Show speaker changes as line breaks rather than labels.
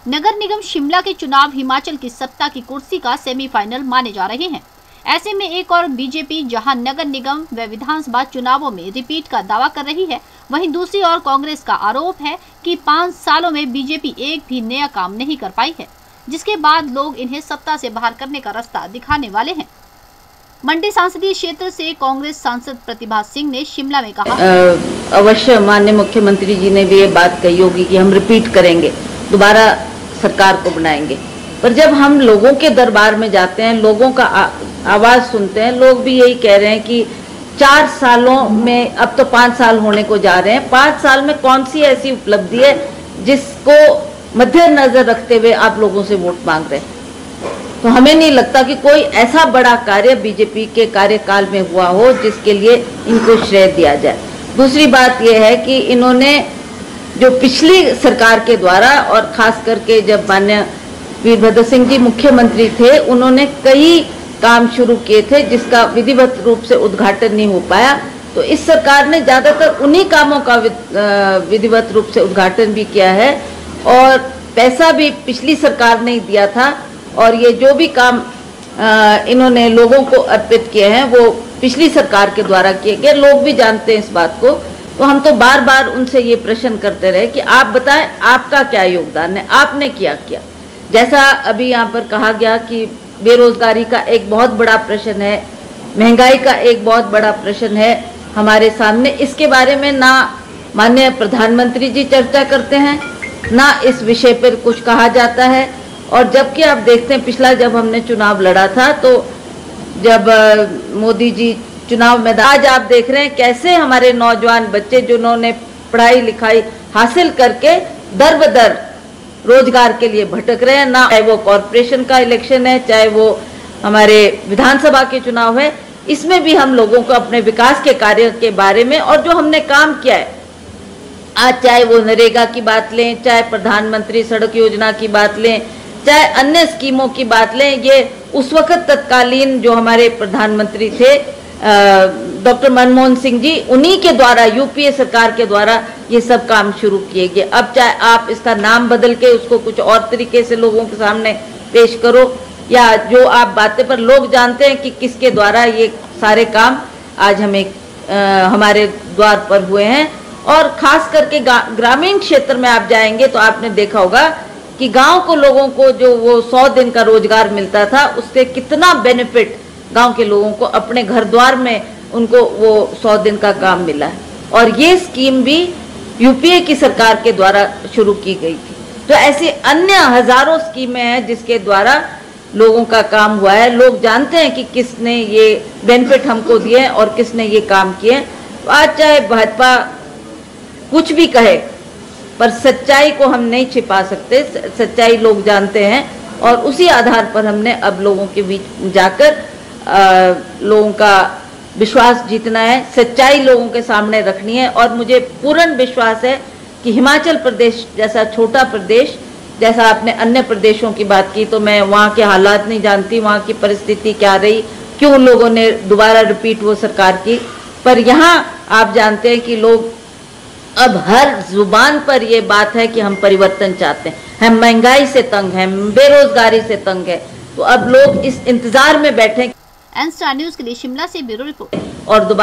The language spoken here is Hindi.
नगर निगम शिमला के चुनाव हिमाचल की सत्ता की कुर्सी का सेमीफाइनल माने जा रहे हैं। ऐसे में एक और बीजेपी जहां नगर निगम व विधानसभा चुनावों में रिपीट का दावा कर रही है, वहीं दूसरी ओर कांग्रेस का आरोप है कि 5 सालों में बीजेपी एक भी नया काम नहीं कर पाई है, जिसके बाद लोग इन्हें सत्ता से बाहर करने का रास्ता दिखाने वाले हैं। मंडी संसदीय क्षेत्र से कांग्रेस सांसद प्रतिभा सिंह ने शिमला में कहा,
अवश्य माननीय मुख्यमंत्री जी ने भी ये बात कही होगी कि हम रिपीट करेंगे, दोबारा सरकार को बनाएंगे। पर जब हम लोगों के दरबार में जाते हैं, लोगों का आवाज सुनते हैं, लोग भी यही कह रहे हैं कि 4 सालों में, अब तो 5 साल होने को जा रहे हैं, 5 साल में कौन सी ऐसी उपलब्धि है जिसको मद्देनजर रखते हुए आप लोगों से वोट मांग रहे हैं। तो हमें नहीं लगता कि कोई ऐसा बड़ा कार्य बीजेपी के कार्यकाल में हुआ हो जिसके लिए इनको श्रेय दिया जाए। दूसरी बात यह है कि इन्होंने जो पिछली सरकार के द्वारा, और खास करके जब माननीय वीरभद्र सिंह जी मुख्यमंत्री थे, उन्होंने कई काम शुरू किए थे जिसका विधिवत रूप से उद्घाटन नहीं हो पाया। तो इस सरकार ने ज्यादातर उन्हीं कामों का विधिवत रूप से उद्घाटन भी किया है, और पैसा भी पिछली सरकार ने दिया था। और ये जो भी काम इन्होंने लोगों को अर्पित किए हैं वो पिछली सरकार के द्वारा किए गए, लोग भी जानते हैं इस बात को। तो हम तो बार बार उनसे ये प्रश्न करते रहे कि आप बताएं आपका क्या योगदान है, आपने क्या किया। जैसा अभी यहाँ पर कहा गया कि बेरोजगारी का एक बहुत बड़ा प्रश्न है, महंगाई का एक बहुत बड़ा प्रश्न है हमारे सामने। इसके बारे में ना माननीय प्रधानमंत्री जी चर्चा करते हैं, ना इस विषय पर कुछ कहा जाता है। और जबकि आप देखते हैं, पिछला जब हमने चुनाव लड़ा था, तो जब मोदी जी चुनाव में, आज आप देख रहे हैं कैसे हमारे नौजवान बच्चे जिन्होंने पढ़ाई लिखाई हासिल करके दर बदर रोजगार के लिए भटक रहे हैं, ना चाहे वो कॉरपोरेशन का इलेक्शन है, चाहे वो हमारे विधानसभा के चुनाव है, इसमें भी हम लोगों को अपने विकास के कार्य के बारे में और जो हमने काम किया है, आज चाहे वो नरेगा की बात लें, चाहे प्रधानमंत्री सड़क योजना की बात लें, चाहे अन्य स्कीमों की बात लें, ये उस वक्त तत्कालीन जो हमारे प्रधानमंत्री थे डॉक्टर मनमोहन सिंह जी, उन्हीं के द्वारा, यूपीए सरकार के द्वारा ये सब काम शुरू किए गए। अब चाहे आप इसका नाम बदल के उसको कुछ और तरीके से लोगों के सामने पेश करो, या जो आप बातें पर लोग जानते हैं कि किसके द्वारा ये सारे काम आज हमें हमारे द्वार पर हुए हैं। और खास करके ग्रामीण क्षेत्र में आप जाएंगे तो आपने देखा होगा कि गांव को लोगों को जो वो 100 दिन का रोजगार मिलता था, उससे कितना बेनिफिट गांव के लोगों को अपने घर द्वार में उनको वो 100 दिन का काम मिला है। और ये स्कीम भी यूपीए की सरकार के द्वारा शुरू की गई थी। तो ऐसी अन्य हजारों स्कीमें हैं जिसके द्वारा लोगों का काम हुआ है। लोग जानते हैं कि किसने ये बेनिफिट हमको दिए और किसने ये काम किए। तो आज चाहे भाजपा कुछ भी कहे, पर सच्चाई को हम नहीं छिपा सकते, सच्चाई लोग जानते हैं। और उसी आधार पर हमने अब लोगों के बीच जाकर लोगों का विश्वास जीतना है, सच्चाई लोगों के सामने रखनी है। और मुझे पूर्ण विश्वास है कि हिमाचल प्रदेश जैसा छोटा प्रदेश, जैसा आपने अन्य प्रदेशों की बात की, तो मैं वहाँ के हालात नहीं जानती, वहाँ की परिस्थिति क्या रही, क्यों लोगों ने दोबारा रिपीट वो सरकार की। पर यहाँ आप जानते हैं कि लोग अब हर जुबान पर ये बात है कि हम परिवर्तन चाहते हैं, हम महंगाई से तंग हैं, बेरोजगारी से तंग है। तो अब लोग इस इंतजार में बैठे।
एन स्टार न्यूज के लिए शिमला से ब्यूरो रिपोर्ट।
और दोबारा